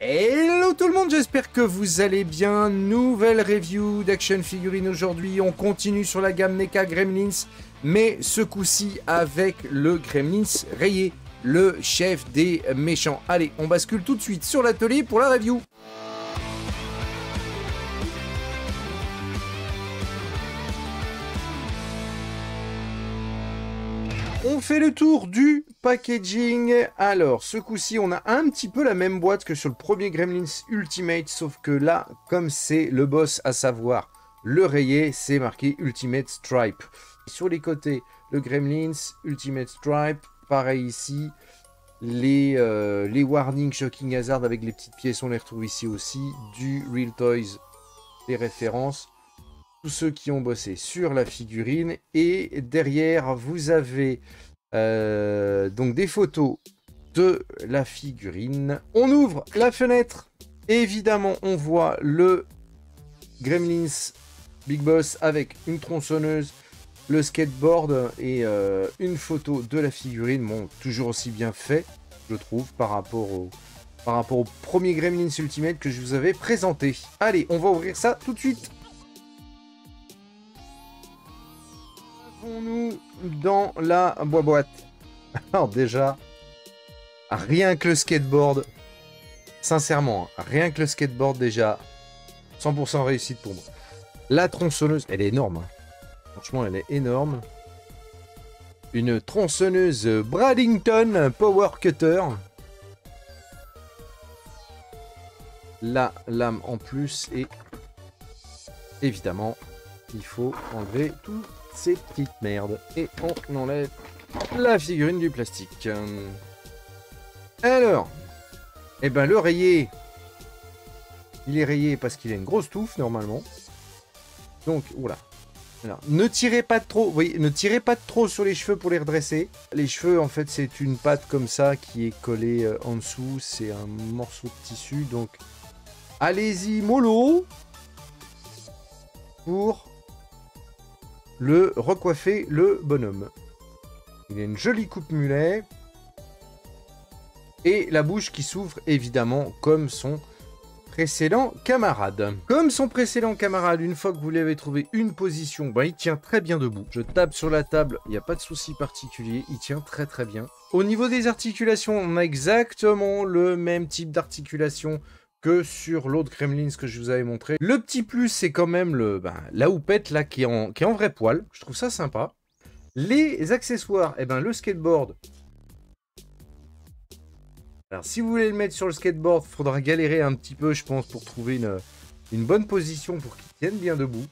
Hello tout le monde, j'espère que vous allez bien. Nouvelle review d'Action Figurine aujourd'hui. On continue sur la gamme NECA Gremlins, mais ce coup-ci avec le Gremlins rayé, le chef des méchants. Allez, on bascule tout de suite sur l'atelier pour la review. On fait le tour du packaging. Alors, ce coup-ci, on a un petit peu la même boîte que sur le premier Gremlins Ultimate, sauf que là, comme c'est le boss, à savoir le rayé, c'est marqué Ultimate Stripe. Sur les côtés, le Gremlins Ultimate Stripe, pareil ici. Les warnings Shocking Hazard avec les petites pièces, on les retrouve ici aussi. Du Real Toys, les références. Tous ceux qui ont bossé sur la figurine. Et derrière, vous avez donc des photos de la figurine. On ouvre la fenêtre. Évidemment, on voit le Gremlins Big Boss avec une tronçonneuse, le skateboard et une photo de la figurine. Bon, toujours aussi bien fait, je trouve, par rapport au premier Gremlins Ultimate que je vous avais présenté. Allez, on va ouvrir ça tout de suite. Nous dans la boîte. Alors déjà, rien que le skateboard, sincèrement, rien que le skateboard déjà, 100% réussite pour moi. La tronçonneuse, elle est énorme. Hein. Franchement, elle est énorme. Une tronçonneuse Bradington Power Cutter. La lame en plus et évidemment, il faut enlever tout ces petites merdes. Et on enlève la figurine du plastique. Alors, eh ben le rayé, il est rayé parce qu'il a une grosse touffe normalement. Donc, oula. Alors, ne tirez pas de trop, vous voyez, ne tirez pas de trop sur les cheveux pour les redresser. Les cheveux, en fait, c'est une patte comme ça qui est collée en dessous. C'est un morceau de tissu. Donc, allez-y mollo pour le recoiffer le bonhomme. Il a une jolie coupe mulet. Et la bouche qui s'ouvre évidemment comme son précédent camarade. Comme son précédent camarade, une fois que vous l'avez trouvé une position, ben, il tient très bien debout. Je tape sur la table, il n'y a pas de souci particulier, il tient très très bien. Au niveau des articulations, on a exactement le même type d'articulation que sur l'autre Gremlins que je vous avais montré. Le petit plus, c'est quand même la houppette là qui est en vrai poil. Je trouve ça sympa. Les accessoires, eh ben, le skateboard. Alors, si vous voulez le mettre sur le skateboard, il faudra galérer un petit peu, je pense, pour trouver une bonne position pour qu'il tienne bien debout.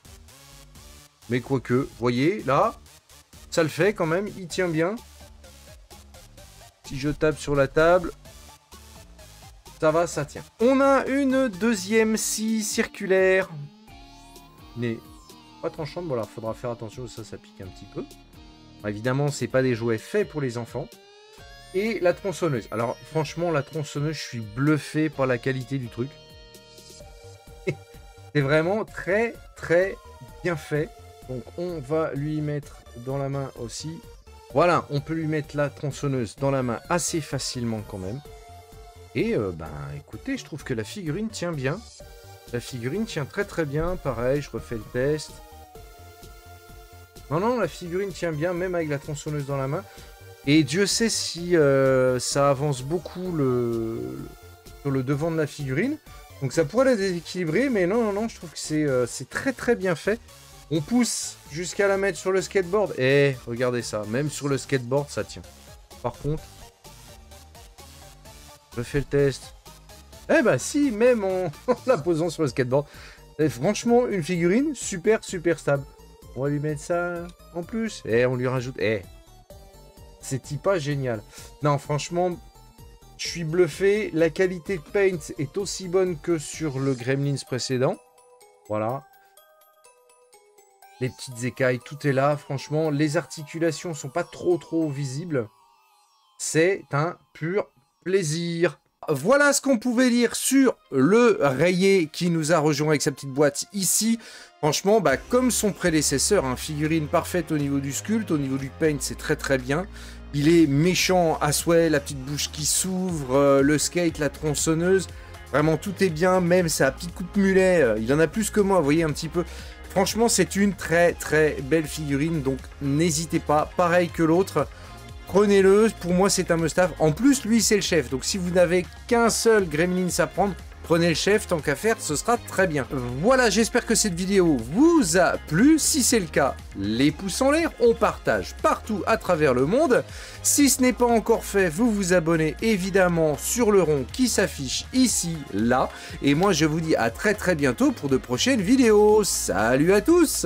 Mais quoique, vous voyez, là, ça le fait quand même, il tient bien. Si je tape sur la table, ça va, ça tient. On a une deuxième scie circulaire. Mais pas tranchante, bon alors il faudra faire attention, ça pique un petit peu. Alors, évidemment, c'est pas des jouets faits pour les enfants. Et la tronçonneuse. Alors franchement, la tronçonneuse, je suis bluffé par la qualité du truc. C'est vraiment très très bien fait. Donc on va lui mettre dans la main aussi. Voilà, on peut lui mettre la tronçonneuse dans la main assez facilement quand même. Et écoutez, je trouve que la figurine tient bien. La figurine tient très très bien. Pareil, je refais le test. Non, la figurine tient bien, même avec la tronçonneuse dans la main. Et Dieu sait si ça avance beaucoup sur le devant de la figurine. Donc ça pourrait la déséquilibrer, mais non, je trouve que c'est très très bien fait. On pousse jusqu'à la mettre sur le skateboard. Et regardez ça, même sur le skateboard, ça tient. Par contre, je fais le test. Eh ben si, même en la posant sur le skateboard. C'est franchement une figurine super stable. On va lui mettre ça en plus. Et on lui rajoute... C'est pas génial. Non, franchement, je suis bluffé. La qualité de paint est aussi bonne que sur le Gremlins précédent. Voilà. Les petites écailles, tout est là. Franchement, les articulations sont pas trop visibles. C'est un pur plaisir. Voilà ce qu'on pouvait lire sur le rayé qui nous a rejoint avec sa petite boîte ici. Franchement, comme son prédécesseur, hein, figurine parfaite au niveau du sculpte, au niveau du paint, c'est très très bien. Il est méchant à souhait, la petite bouche qui s'ouvre, le skate, la tronçonneuse. Vraiment, tout est bien, même sa petite coupe mulet, il en a plus que moi, vous voyez un petit peu. Franchement, c'est une très très belle figurine, donc n'hésitez pas, pareil que l'autre, prenez-le, pour moi c'est un must-have. En plus, lui c'est le chef, donc si vous n'avez qu'un seul Gremlins à prendre, prenez le chef, tant qu'à faire, ce sera très bien. Voilà, j'espère que cette vidéo vous a plu. Si c'est le cas, les pouces en l'air, on partage partout à travers le monde. Si ce n'est pas encore fait, vous vous abonnez évidemment sur le rond qui s'affiche ici, là. Et moi, je vous dis à très très bientôt pour de prochaines vidéos. Salut à tous!